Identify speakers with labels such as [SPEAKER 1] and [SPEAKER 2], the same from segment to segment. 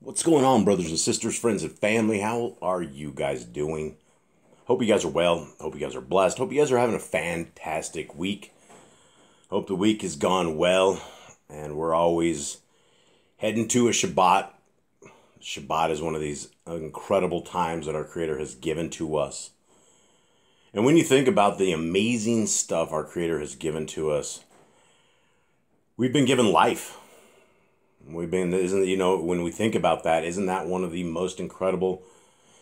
[SPEAKER 1] What's going on, brothers and sisters, friends and family? How are you guys doing? Hope you guys are well. Hope you guys are blessed. Hope you guys are having a fantastic week. Hope the week has gone well, and we're always heading to a Shabbat. Shabbat is one of these incredible times that our Creator has given to us. And when you think about the amazing stuff our Creator has given to us, we've been given life. When we think about that, isn't that one of the most incredible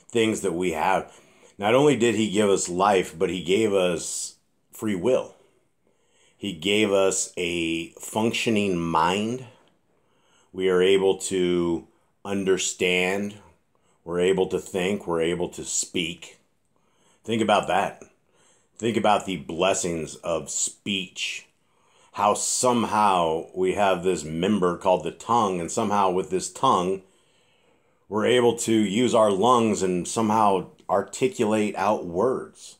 [SPEAKER 1] things that we have? Not only did he give us life, but he gave us free will. He gave us a functioning mind. We are able to understand. We're able to think. We're able to speak. Think about that. Think about the blessings of speech. How somehow we have this member called the tongue, and somehow with this tongue, we're able to use our lungs and somehow articulate out words.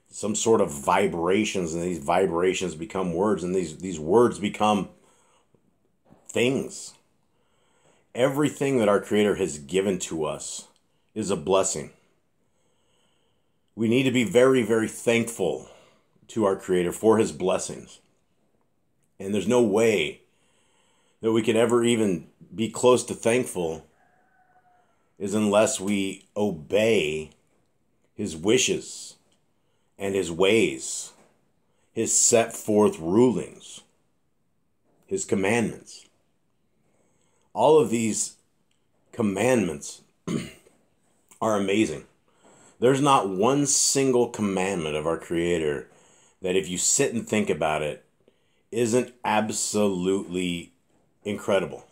[SPEAKER 1] Some sort of vibrations, and these vibrations become words, and these words become things. Everything that our Creator has given to us is a blessing. We need to be very, very thankful to our Creator for his blessings. And there's no way that we could ever even be close to thankful is unless we obey his wishes and his ways, his set forth rulings, his commandments. All of these commandments are amazing. There's not one single commandment of our Creator that if you sit and think about it, isn't absolutely incredible.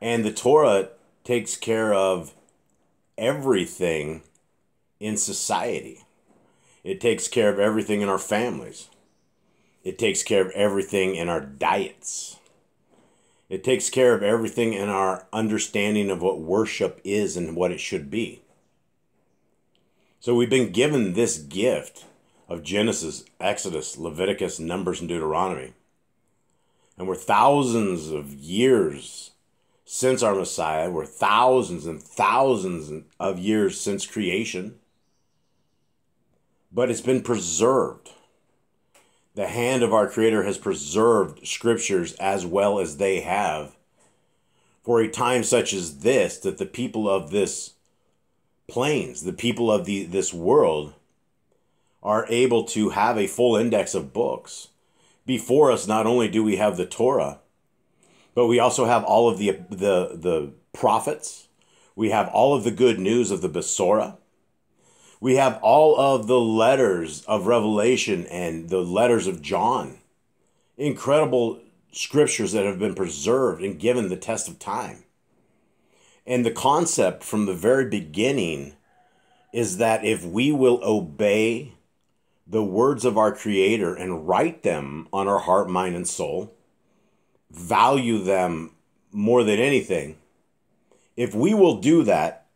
[SPEAKER 1] And the Torah takes care of everything in society. It takes care of everything in our families. It takes care of everything in our diets. It takes care of everything in our understanding of what worship is and what it should be. So we've been given this gift of Genesis, Exodus, Leviticus, Numbers, and Deuteronomy. And we're thousands of years since our Messiah. We're thousands and thousands of years since creation. But it's been preserved. The hand of our Creator has preserved scriptures as well as they have for a time such as this, that the people of this plains, the people of this world, are able to have a full index of books. Before us, not only do we have the Torah, but we also have all of the prophets. We have all of the good news of the Besorah. We have all of the letters of Revelation and the letters of John. Incredible scriptures that have been preserved and given the test of time. And the concept from the very beginning is that if we will obey the words of our Creator and write them on our heart, mind, and soul, value them more than anything, if we will do that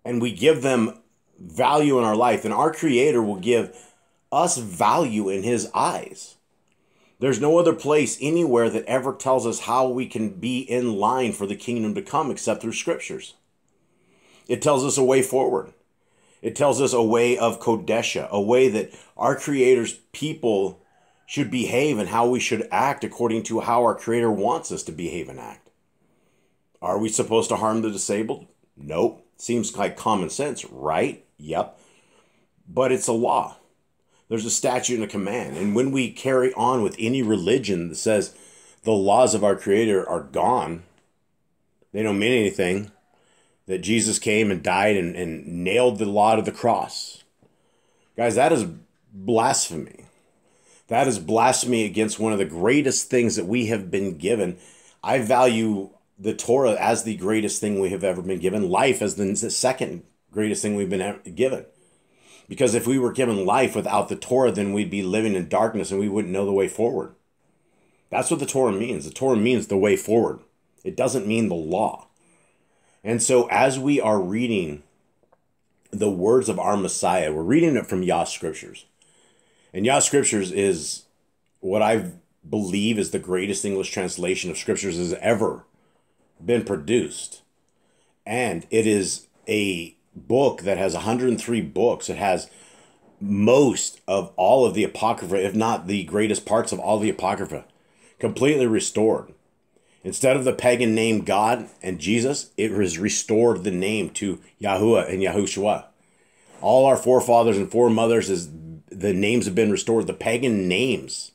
[SPEAKER 1] and we give them value in our life, then our Creator will give us value in his eyes. There's no other place anywhere that ever tells us how we can be in line for the kingdom to come except through scriptures. It tells us a way forward. It tells us a way of Kodesha, a way that our Creator's people should behave and how we should act according to how our Creator wants us to behave and act. Are we supposed to harm the disabled? Nope. Seems like common sense, right? Yep. But it's a law. There's a statute and a command. And when we carry on with any religion that says the laws of our Creator are gone, they don't mean anything, that Jesus came and died and nailed the law to the cross. Guys, that is blasphemy. That is blasphemy against one of the greatest things that we have been given. I value the Torah as the greatest thing we have ever been given. Life as the second greatest thing we've been given. Because if we were given life without the Torah, then we'd be living in darkness and we wouldn't know the way forward. That's what the Torah means. The Torah means the way forward. It doesn't mean the law. And so as we are reading the words of our Messiah, we're reading it from Yah Scriptures. And Yah Scriptures is what I believe is the greatest English translation of Scriptures has ever been produced. And it is a book that has 103 books. It has most of all of the Apocrypha, if not the greatest parts of all the Apocrypha, completely restored. Instead of the pagan name God and Jesus, it has restored the name to Yahuwah and Yahushua. All our forefathers and foremothers, the names have been restored. The pagan names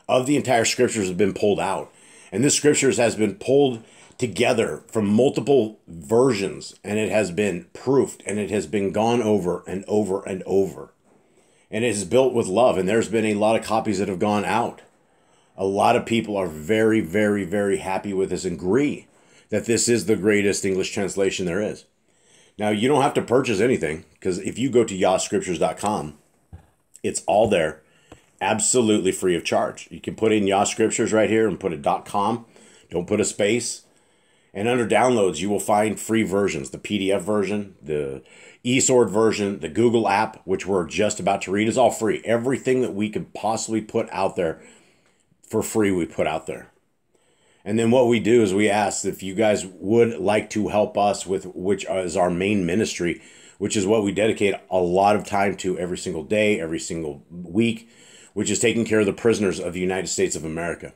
[SPEAKER 1] of the entire scriptures have been pulled out. And this scriptures has been pulled together from multiple versions, and it has been proofed, and it has been gone over and over and over. And it is built with love, and there's been a lot of copies that have gone out. A lot of people are very, very, very happy with this and agree that this is the greatest English translation there is. Now, you don't have to purchase anything, because if you go to yahscriptures.com, it's all there, absolutely free of charge. You can put in Yah Scriptures right here and put a .com. Don't put a space. And under downloads, you will find free versions, the PDF version, the eSword version, the Google app, which we're just about to read, is all free. Everything that we could possibly put out there for free, we put out there. And then what we do is we ask if you guys would like to help us with, which is our main ministry, which is what we dedicate a lot of time to every single day, every single week, which is taking care of the prisoners of the United States of America.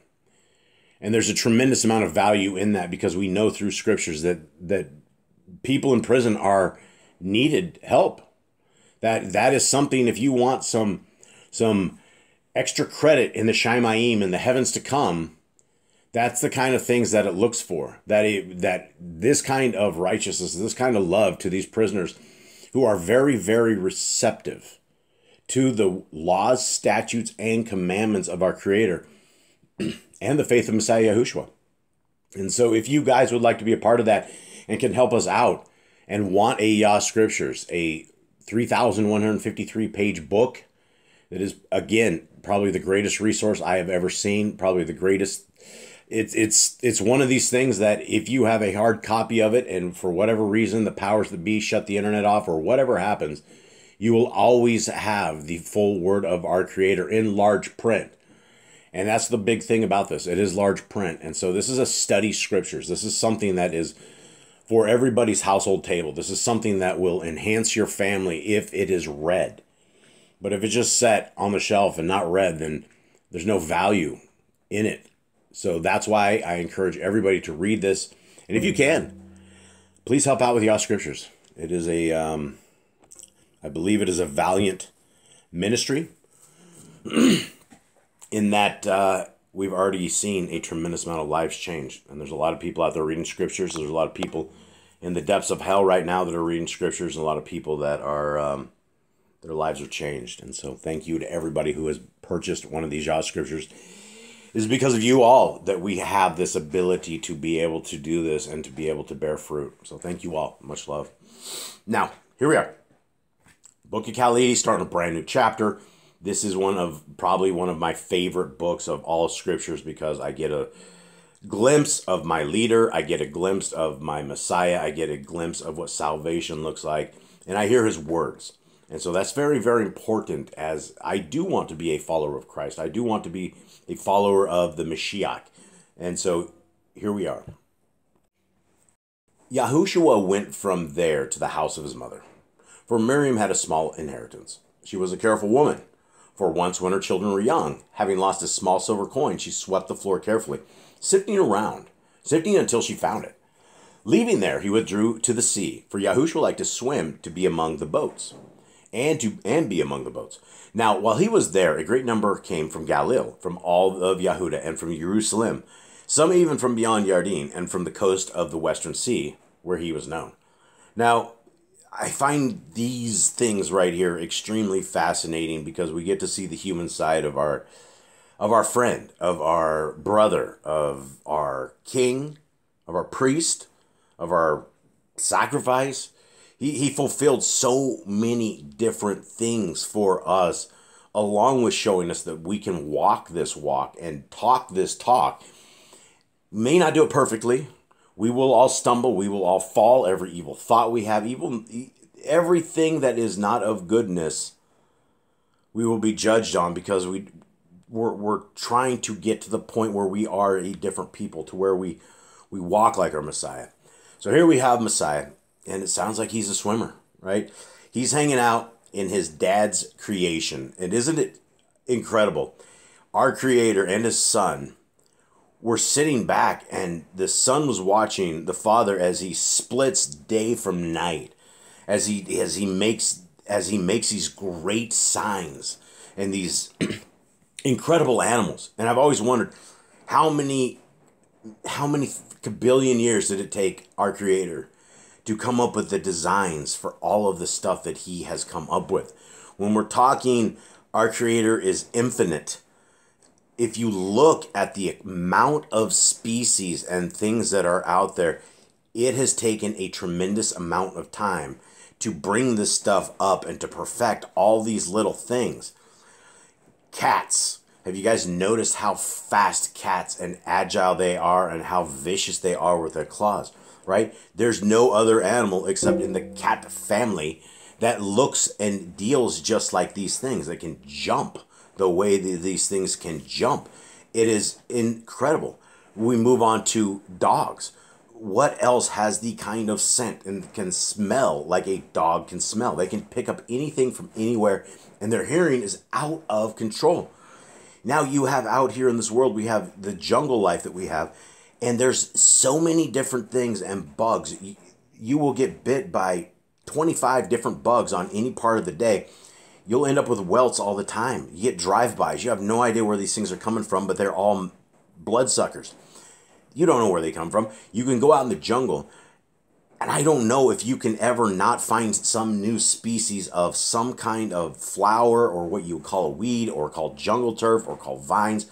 [SPEAKER 1] And there's a tremendous amount of value in that, because we know through scriptures that people in prison are needed help. That is something, if you want some extra credit in the Shaimayim and the heavens to come, that's the kind of things that it looks for. That this kind of righteousness, this kind of love to these prisoners who are very, very receptive to the laws, statutes, and commandments of our Creator and the faith of Messiah Yahushua. And so if you guys would like to be a part of that and can help us out and want a Yah Scriptures, a 3,153 page book that is, again, probably the greatest resource I have ever seen, probably the greatest. It's one of these things that if you have a hard copy of it and for whatever reason the powers that be shut the internet off or whatever happens, you will always have the full word of our Creator in large print. And that's the big thing about this. It is large print. And so this is a study scriptures. This is something that is for everybody's household table. This is something that will enhance your family if it is read. But if it's just set on the shelf and not read, then there's no value in it. So that's why I encourage everybody to read this. And if you can, please help out with Yah Scriptures. It is I believe it is a valiant ministry. In that we've already seen a tremendous amount of lives changed. And there's a lot of people out there reading scriptures. There's a lot of people in the depths of hell right now that are reading scriptures, and a lot of people that are their lives are changed. And so thank you to everybody who has purchased one of these Yah Scriptures. It is because of you all that we have this ability to be able to do this and to be able to bear fruit. So thank you all. Much love. Now, here we are. Book of Khalidi, starting a brand new chapter. This is probably one of my favorite books of all scriptures, because I get a glimpse of my leader. I get a glimpse of my Messiah. I get a glimpse of what salvation looks like. And I hear his words. And so that's very, very important, as I do want to be a follower of Christ. I do want to be a follower of the Mashiach. And so here we are. Yahushua went from there to the house of his mother, for Miriam had a small inheritance. She was a careful woman, for once when her children were young, having lost a small silver coin, she swept the floor carefully, sifting until she found it. Leaving there, he withdrew to the sea, for Yahushua liked to swim to be among the boats, and be among the boats. Now, while he was there, a great number came from Galilee, from all of Yehuda, and from Jerusalem, some even from beyond Yarden, and from the coast of the western sea, where he was known. Now, I find these things right here extremely fascinating, because we get to see the human side of our friend, of our brother, of our king, of our priest, of our sacrifice. He fulfilled so many different things for us, along with showing us that we can walk this walk and talk this talk. May not do it perfectly. We will all stumble. We will all fall. Every evil thought we have, everything that is not of goodness, we will be judged on, because we're trying to get to the point where we are a different people, to where we walk like our Messiah. So here we have Messiah, and it sounds like he's a swimmer, right? He's hanging out in his dad's creation. And isn't it incredible? Our Creator and his Son were sitting back, and the Son was watching the Father as he splits day from night, as he makes these great signs and these incredible animals. And I've always wondered how many billion years did it take our Creator to come up with the designs for all of the stuff that he has come up with. When we're talking, our Creator is infinite. If you look at the amount of species and things that are out there, it has taken a tremendous amount of time to bring this stuff up and to perfect all these little things. Cats. Have you guys noticed how fast cats and agile they are and how vicious they are with their claws, right? There's no other animal except in the cat family that looks and deals just like these things. They can jump the way these things can jump. It is incredible. We move on to dogs. What else has the kind of scent and can smell like a dog can smell? They can pick up anything from anywhere, and their hearing is out of control. Now you have out here in this world, we have the jungle life that we have, and there's so many different things and bugs. You will get bit by 25 different bugs on any part of the day. You'll end up with welts all the time. You get drive-bys. You have no idea where these things are coming from, but they're all bloodsuckers. You don't know where they come from. You can go out in the jungle, and I don't know if you can ever not find some new species of some kind of flower or what you would call a weed or called jungle turf or called vines.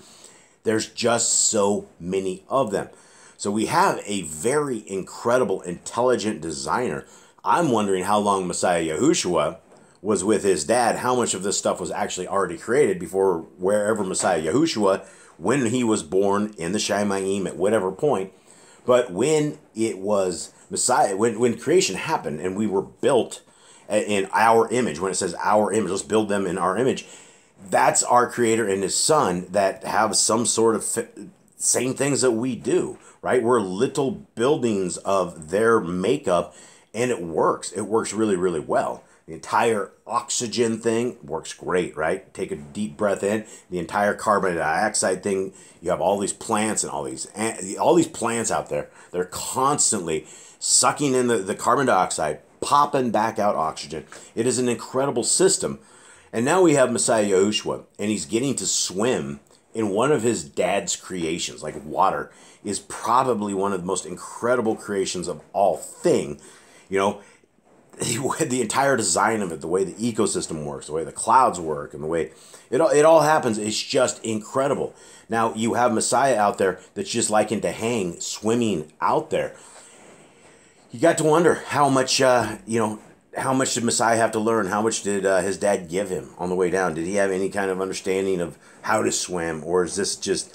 [SPEAKER 1] There's just so many of them. So we have a very incredible, intelligent designer. I'm wondering how long Messiah Yahushua was with his dad, how much of this stuff was actually already created before wherever Messiah Yahushua, when he was born in the Shaimaim at whatever point. But when it was Messiah, when creation happened and we were built in our image, when it says our image, let's build them in our image, that's our Creator and his Son that have some sort of same things that we do, right? We're little buildings of their makeup, and it works. It works really, really well. The entire oxygen thing works great, right? Take a deep breath in. The entire carbon dioxide thing. You have all these plants and all these plants out there. They're constantly sucking in the carbon dioxide, popping back out oxygen. It is an incredible system. And now we have Messiah Yahushua, and he's getting to swim in one of his dad's creations. Like water is probably one of the most incredible creations of all thing. You know, the entire design of it, the way the ecosystem works, the way the clouds work, and the way it all happens is just incredible. Now you have Messiah out there that's just liking to hang, swimming out there. You got to wonder how much, how much did Messiah have to learn? How much did his dad give him on the way down? Did he have any kind of understanding of how to swim, or is this just,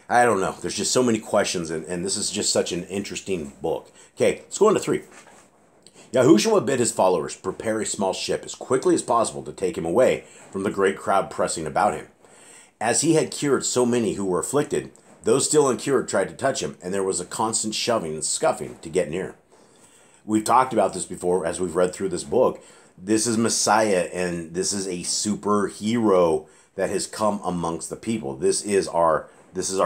[SPEAKER 1] I don't know. There's just so many questions, and this is just such an interesting book. Okay, let's go on to 3. Yahushua bid his followers prepare a small ship as quickly as possible to take him away from the great crowd pressing about him. As he had cured so many who were afflicted, those still uncured tried to touch him, and there was a constant shoving and scuffing to get near. We've talked about this before as we've read through this book. This is Messiah, and this is a superhero that has come amongst the people. This is our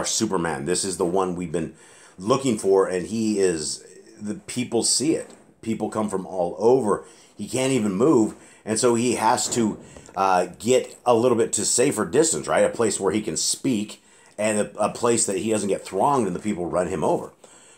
[SPEAKER 1] Superman. This is the one we've been looking for, and the people see it. People come from all over. He can't even move, and so he has to get a little bit to safer distance, right? A place where he can speak, and a place that he doesn't get thronged and the people run him over.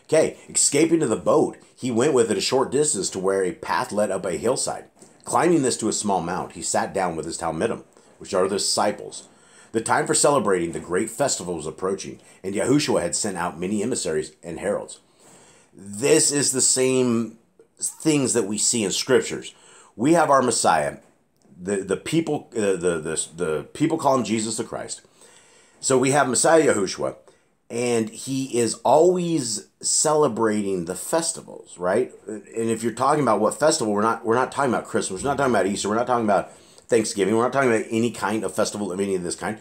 [SPEAKER 1] Okay, escaping to the boat, he went with it a short distance to where a path led up a hillside. Climbing this to a small mount, he sat down with his Talmidim, which are the disciples. The time for celebrating the great festival was approaching, and Yahushua had sent out many emissaries and heralds. This is the same things that we see in scriptures. We have our Messiah. The people call him Jesus the Christ. So we have Messiah Yahushua, and he is always celebrating the festivals, right? And if you're talking about what festival, we're not talking about Christmas, we're not talking about Easter, we're not talking about Thanksgiving, we're not talking about any kind of festival of any of this kind.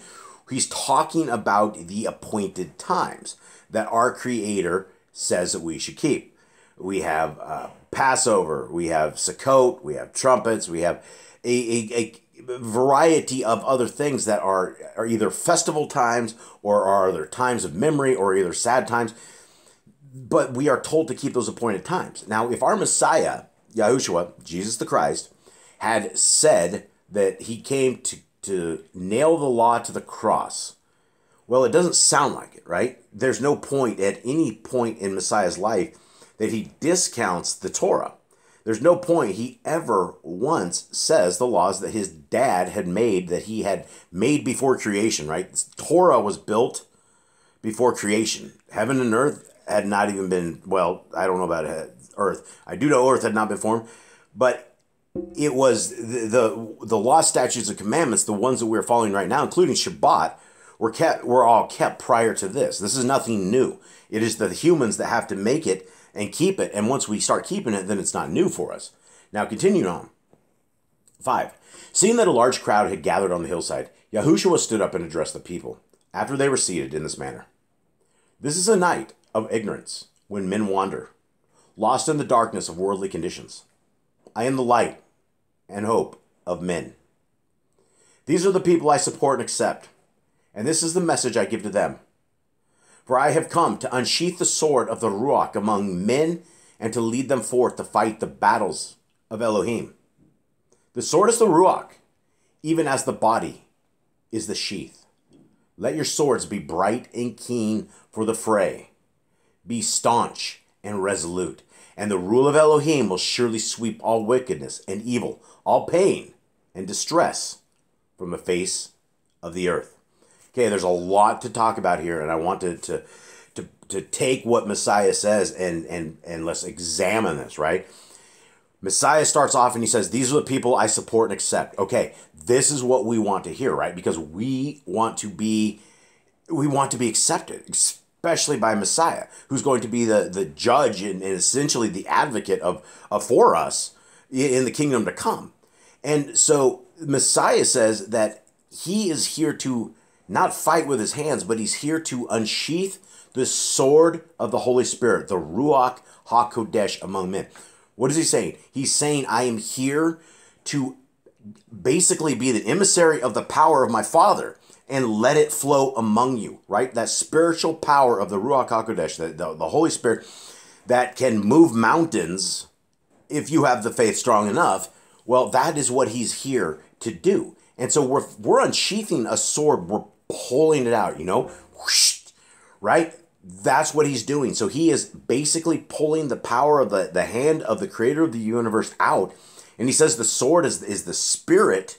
[SPEAKER 1] He's talking about the appointed times that our Creator says that we should keep. we have Passover, we have Sukkot, we have trumpets, we have a variety of other things that are either festival times or are other times of memory or either sad times. But we are told to keep those appointed times. Now, if our Messiah, Yahushua, Jesus the Christ, had said that he came to nail the law to the cross, well, it doesn't sound like it, right? There's no point at any point in Messiah's life that he discounts the Torah. There's no point he ever once says the laws that his dad had made, that he had made before creation, right? Torah was built before creation. Heaven and earth had not even been, well, I don't know about earth. I do know earth had not been formed, but it was the law, statutes, and commandments, the ones that we're following right now, including Shabbat, were all kept prior to this. This is nothing new. It is the humans that have to make it and keep it. And once we start keeping it, then it's not new for us. Now, continuing on. 5. Seeing that a large crowd had gathered on the hillside, Yahushua stood up and addressed the people, after they were seated in this manner. This is a night of ignorance, when men wander, lost in the darkness of worldly conditions. I am the light and hope of men. These are the people I support and accept, and this is the message I give to them. For I have come to unsheath the sword of the Ruach among men and to lead them forth to fight the battles of Elohim. The sword is the Ruach, even as the body is the sheath. Let your swords be bright and keen for the fray. Be staunch and resolute, and the rule of Elohim will surely sweep all wickedness and evil, all pain and distress from the face of the earth. Okay, there's a lot to talk about here, and I want to take what Messiah says and let's examine this, right? Messiah starts off and he says, these are the people I support and accept. Okay, this is what we want to hear, right? Because we want to be accepted, especially by Messiah, who's going to be the judge and essentially the advocate for us in the kingdom to come. And so Messiah says that he is here to not fight with his hands, but he's here to unsheath the sword of the Holy Spirit, the Ruach HaKodesh among men. What is he saying? He's saying, I am here to basically be the emissary of the power of my Father and let it flow among you, right? That spiritual power of the Ruach HaKodesh, the Holy Spirit, that can move mountains if you have the faith strong enough. Well, that is what he's here to do. And so we're unsheathing a sword, we're pulling it out, whoosh, right? That's what he's doing. So he is basically pulling the power of the hand of the creator of the universe out. And he says the sword is the spirit,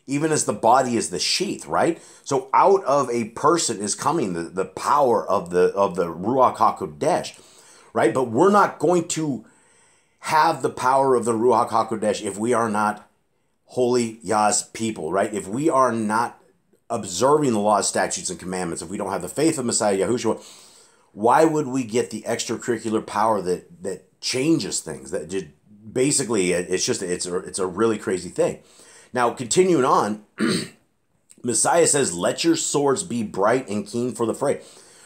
[SPEAKER 1] even as the body is the sheath, right? So out of a person is coming the power of the Ruach HaKodesh, right? But we're not going to have the power of the Ruach HaKodesh if we are not holy Yah's people, right? If we are not observing the laws, statutes, and commandments, if we don't have the faith of Messiah Yahushua, why would we get the extracurricular power that changes things? That just basically, it's a really crazy thing. Now, continuing on, Messiah says, let your swords be bright and keen for the fray.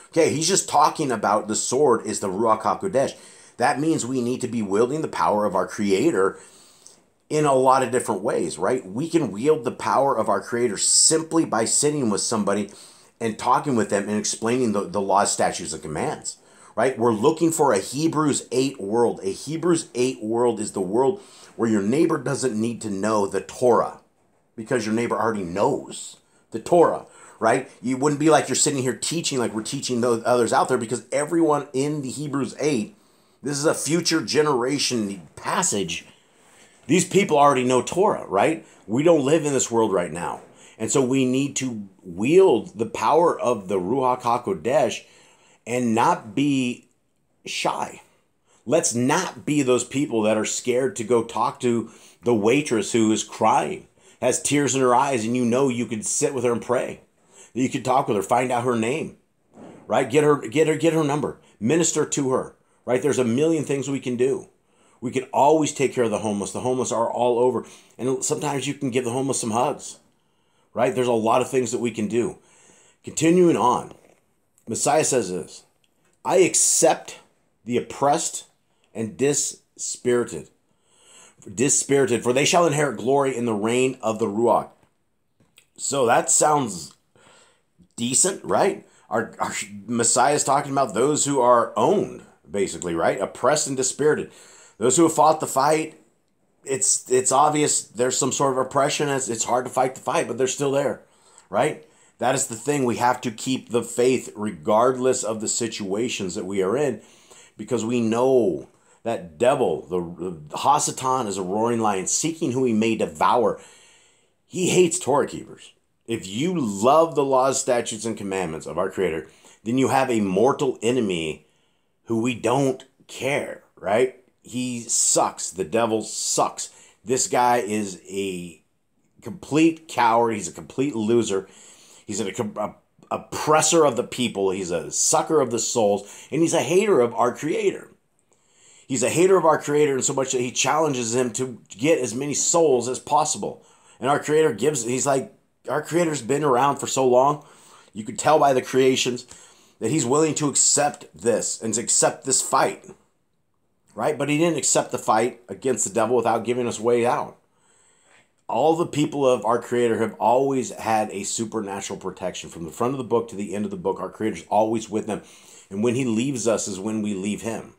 [SPEAKER 1] Okay, he's just talking about the sword is the Ruach HaKodesh. That means we need to be wielding the power of our Creator in a lot of different ways, right? We can wield the power of our Creator simply by sitting with somebody and talking with them and explaining the laws, statutes, and commands, right? We're looking for a Hebrews 8 world. A Hebrews 8 world is the world where your neighbor doesn't need to know the Torah because your neighbor already knows the Torah, right? You wouldn't be like you're sitting here teaching like we're teaching those others out there, because everyone in the Hebrews 8, this is a future generation passage. These people already know Torah, right? We don't live in this world right now. And so we need to wield the power of the Ruach HaKodesh and not be shy. Let's not be those people that are scared to go talk to the waitress who is crying, has tears in her eyes, and you could sit with her and pray. You could talk with her, find out her name, right? Get her number, minister to her, right? There's a million things we can do. We can always take care of the homeless. The homeless are all over. And sometimes you can give the homeless some hugs, right? There's a lot of things that we can do. Continuing on, Messiah says this, I accept the oppressed and dispirited. Dispirited, for they shall inherit glory in the reign of the Ruach. So that sounds decent, right? Our Messiah is talking about those who are owned, basically, right? Oppressed and dispirited. Those who have fought the fight, it's obvious there's some sort of oppression. It's hard to fight the fight, but they're still there, right? That is the thing. We have to keep the faith regardless of the situations that we are in, because we know that devil, the Hasatan, is a roaring lion seeking who he may devour. He hates Torah keepers. If you love the laws, statutes, and commandments of our Creator, then you have a mortal enemy who we don't care, right? He sucks. The devil sucks. This guy is a complete coward. He's a complete loser. He's an oppressor of the people. He's a sucker of the souls. And he's a hater of our Creator. He's a hater of our Creator in so much that he challenges him to get as many souls as possible. And our Creator he's like, our Creator's been around for so long. You could tell by the creations that he's willing to accept this and to accept this fight. Right? But he didn't accept the fight against the devil without giving us way out. All the people of our Creator have always had a supernatural protection. From the front of the book to the end of the book, our Creator's always with them. And when he leaves us is when we leave him.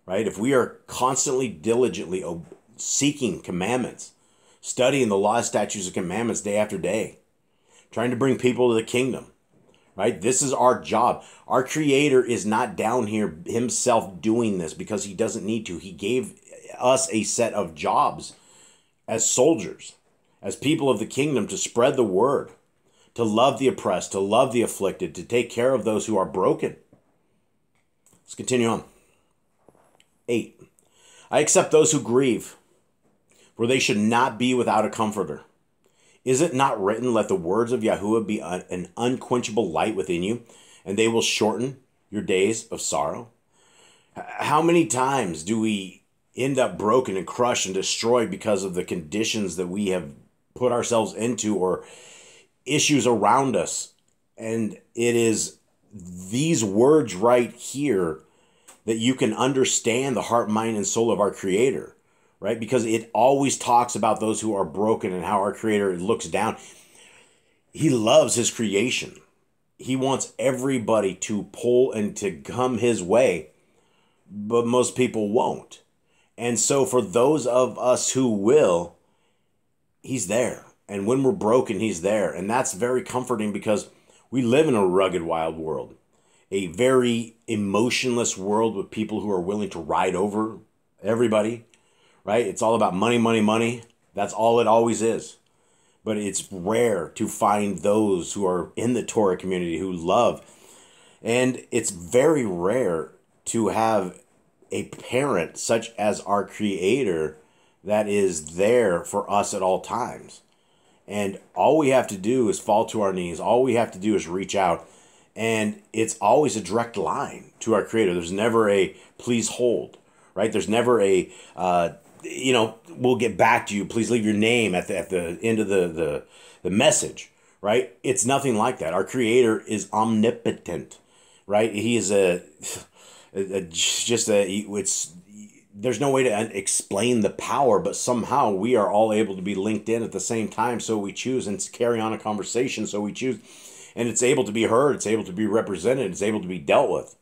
[SPEAKER 1] Right? If we are constantly, diligently seeking commandments, studying the laws, statutes, and commandments day after day, trying to bring people to the kingdom, right? This is our job. Our Creator is not down here himself doing this because he doesn't need to. He gave us a set of jobs as soldiers, as people of the kingdom, to spread the word, to love the oppressed, to love the afflicted, to take care of those who are broken. Let's continue on. 8. I accept those who grieve, for they should not be without a comforter. Is it not written, let the words of Yahuwah be an unquenchable light within you, and they will shorten your days of sorrow? How many times do we end up broken and crushed and destroyed because of the conditions that we have put ourselves into or issues around us? And it is these words right here that you can understand the heart, mind, and soul of our Creator. Right? Because it always talks about those who are broken and how our Creator looks down. He loves his creation. He wants everybody to pull and to come his way, but most people won't. And so for those of us who will, he's there. And when we're broken, he's there. And that's very comforting because we live in a rugged, wild world. A very emotionless world with people who are willing to ride over everybody. Right? It's all about money, money, money. That's all it always is. But it's rare to find those who are in the Torah community who love. And it's very rare to have a parent such as our Creator that is there for us at all times. And all we have to do is fall to our knees. All we have to do is reach out. And it's always a direct line to our Creator. There's never a please hold. Right? There's never a we'll get back to you. Please leave your name at the end of the message, right? It's nothing like that. Our Creator is omnipotent, right? He is there's no way to explain the power, but somehow we are all able to be linked in at the same time. So we choose and carry on a conversation. So we choose, and it's able to be heard. It's able to be represented. It's able to be dealt with,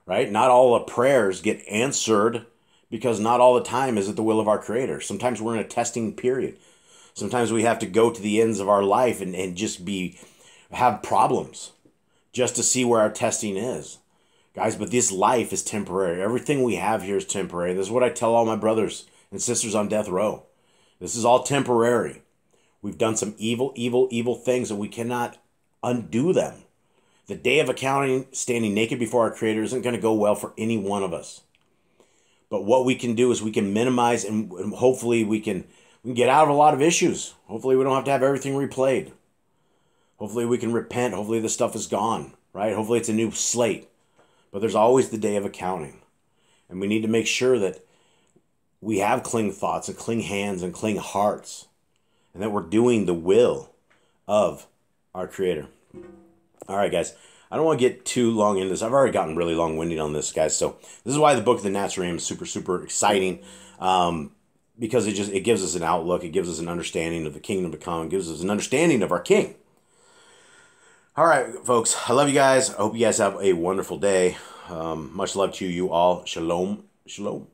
[SPEAKER 1] right? Not all the prayers get answered, because not all the time is it the will of our Creator. Sometimes we're in a testing period. Sometimes we have to go to the ends of our life and just have problems just to see where our testing is. Guys, but this life is temporary. Everything we have here is temporary. This is what I tell all my brothers and sisters on death row. This is all temporary. We've done some evil, evil, evil things and we cannot undo them. The day of accounting, standing naked before our Creator, isn't going to go well for any one of us. But what we can do is we can minimize and hopefully we can get out of a lot of issues. Hopefully we don't have to have everything replayed. Hopefully we can repent. Hopefully this stuff is gone, right? Hopefully it's a new slate. But there's always the day of accounting. And we need to make sure that we have clean thoughts and clean hands and clean hearts. And that we're doing the will of our Creator. All right, guys. I don't want to get too long into this. I've already gotten really long-winded on this, guys. So this is why the book of the Nazarene is super, super exciting. Because it gives us an outlook. It gives us an understanding of the kingdom to come. It gives us an understanding of our king. All right, folks. I love you guys. I hope you guys have a wonderful day. Much love to you all. Shalom. Shalom.